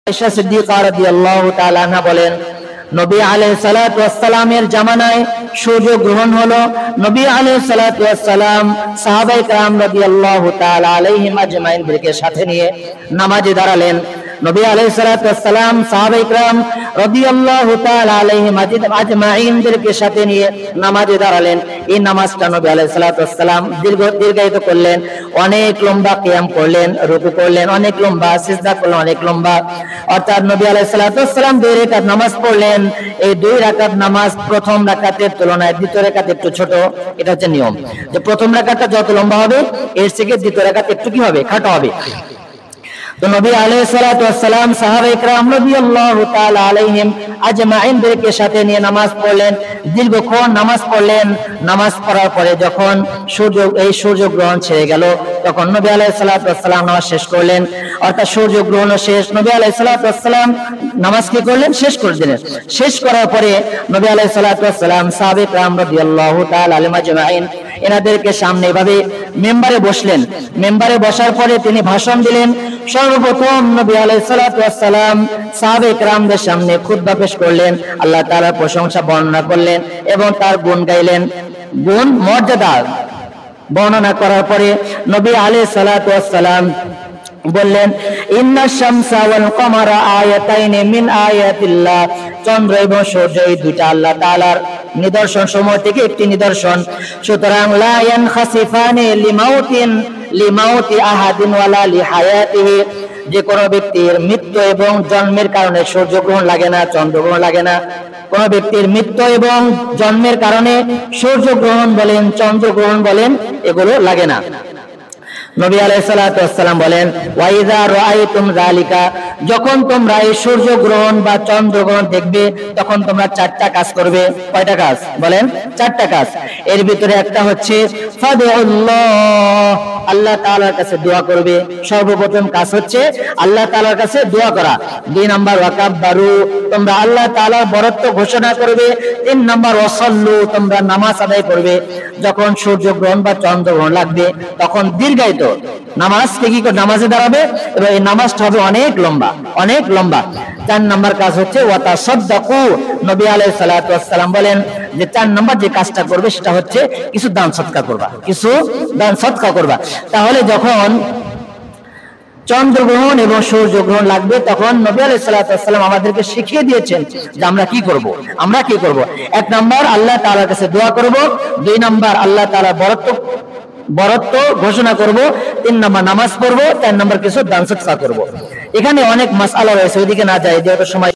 আয়েশা সিদ্দিকা রাদিয়াল্লাহু তাআলা আনহা বলেন, নবী আলাইহিস সালাতু ওয়াস সালামের জামানায় সূর্য গ্রহণ হলো। নবী আলাইহিস সালাতু ওয়াস সালাম সাহাবায়ে কেরাম রাদিয়াল্লাহু তাআলা আলাইহিম আজমাইনদেরকে সাথে নিয়ে নামাজে দাঁড়ালেন। নবী আলাইহিস সালাতু ওয়াস সালাম সাহাবায়ে কেরাম রাদিয়াল্লাহু তাআলা আলাইহিম আজমাইনদেরকে সাথে নিয়ে নামাজে দাঁড়ালেন। এই নামাজটা নবী আলাইহিস সালাতু ওয়াস সালাম দীর্ঘায়িত করলেন, অনেক লম্বা কিয়াম করলেন, রুকু করলেন অনেক লম্বা, সিজদা করলেন অনেক লম্বা। অর্থাৎ নবী আলাইহিস সালাতু ওয়াস সালাম 2 রাকাত নামাজ পড়লেন। এই 2 রাকাত নামাজ প্রথম রাকাতের তুলনায় দ্বিতীয় রাকাত একটু ছোট। এটা হচ্ছে নিয়ম যে প্রথম রাকাতটা যত লম্বা হবে এর থেকে দ্বিতীয় রাকাত একটু কি হবে, খাটো হবে। তো নবী আলাইহিস সালাতু ওয়াস সালাম সাহাবায়ে কেরাম রাদিয়াল্লাহু তাআলা আলাইহিম আজমাইনদেরকে সাথে নিয়ে নামাজ পড়লেন, দীর্ঘক্ষণ নামাজ পড়লেন। নামাজ পড়ার পরে যখন সূর্য গ্রহণ ছেড়ে গেল তখন নবী আলাইহিস সালাতু ওয়াস সালাম নামাজ শেষ করলেন। অর্থাৎ সূর্য গ্রহণ শেষ, নবী আলাইহিস সালাতু ওয়াস সালাম নামাজ কি করলেন, শেষ করে দিলেন। শেষ করার পরে নবী আলাইহিস সালাতু ওয়াস সালাম সাহাবায়ে কেরাম রাদিয়াল্লাহু তাআলা আলাইহিম আজমাইন এনাদেরকে সামনে এভাবে মেম্বারে বসলেন। মেম্বারে বসার পরে তিনি ভাষণ দিলেন। সর্বপ্রথম নবী আলাইহিস সালাতু ওয়াস সালাম সাহাবায়ে কেরামদের সামনে খুতবা পেশ করলেন, আল্লাহ তাআলার প্রশংসা বর্ণনা করলেন এবং তার গুণ গাইলেন। গুণ মর্যাদা বর্ণনা করার পরে নবী আলাইহিস সালাতু ওয়াস সালাম বললেন, ইন্নাশ শামসা ওয়াল কমারা আয়াতাইনি মিন আয়াতিল্লাহ, চন্দ্র এবং সূর্য এই দুইটা আল্লাহ তাআলার নিদর্শন সমূহ থেকে একটি নিদর্শন। সুতরাং লা ইয়ানখাসিফানি লিমাউতি আহাদিন ওয়ালা লিহায়াতিহি, যে কোনো ব্যক্তির মৃত্যু এবং জন্মের কারণে সূর্যগ্রহণ লাগে না, চন্দ্রগ্রহণ লাগে না। কোন ব্যক্তির মৃত্যু এবং জন্মের কারণে সূর্যগ্রহণ বলেন, চন্দ্রগ্রহণ বলেন, এগুলো লাগে না। নবী আলাইহিস সালাতু ওয়াস সালাম বলেন, ওয়া ইযা রাআইতুম যালিকা, যখন তোমরা এই সূর্য গ্রহণ বা চন্দ্র গ্রহণ দেখবে তখন তোমরা 4টা কাজ করবে। কয়টা কাজ বলেন? 4টা কাজ। এর ভিতরে একটা হচ্ছে ফাদউল্লাহ, আল্লাহ তাআলার কাছে দোয়া করবে। সর্বপ্রথম কাজ হচ্ছে আল্লাহ তাআলার কাছে দোয়া করা। 2 নাম্বার ওয়াকাব্বারু, তোমরা আল্লাহ তাআলার বরত্ব ঘোষণা করবে। 3 নাম্বার ওয়াসাল্লু, তোমরা নামাজ আদায় করবে। যখন সূর্য গ্রহণ বা চন্দ্র গ্রহণ লাগবে তখন দীর্ঘায়িত নামাজকে কি করে নামাজে দাঁড়াবে এবং এই নামাজটা হবে অনেক লম্বা, অনেক লম্বা। 4 নাম্বার কাজ হচ্ছে ওয়া তাসাদদাকু, নবী আলাইহিস সালাতু ওয়াস সালাম বলেন যে 4 নাম্বার যে কাজটা করবে সেটা হচ্ছে কিছু দান সদকা করবা, কিছু দান সদকা করবা। তাহলে যখন চন্দ্রগ্রহণ এবং সূর্যগ্রহণ লাগবে তখন নবী আলাইহিস সালাতু ওয়াস সালাম আমাদেরকে শিখিয়ে দিয়েছেন যে আমরা কি করব। আমরা কি করব? 1 নাম্বার আল্লাহ তাআলার কাছে দোয়া করব, 2 নাম্বার আল্লাহ তাআলার বরত্ব ঘোষণা করব, 3 নাম্বার নামাজ পড়ব, 4 নাম্বার কিছু দান সদকা করব। এখানে অনেক মাসআলা রয়েছে, ওইদিকে না যাই যেহেতু সময়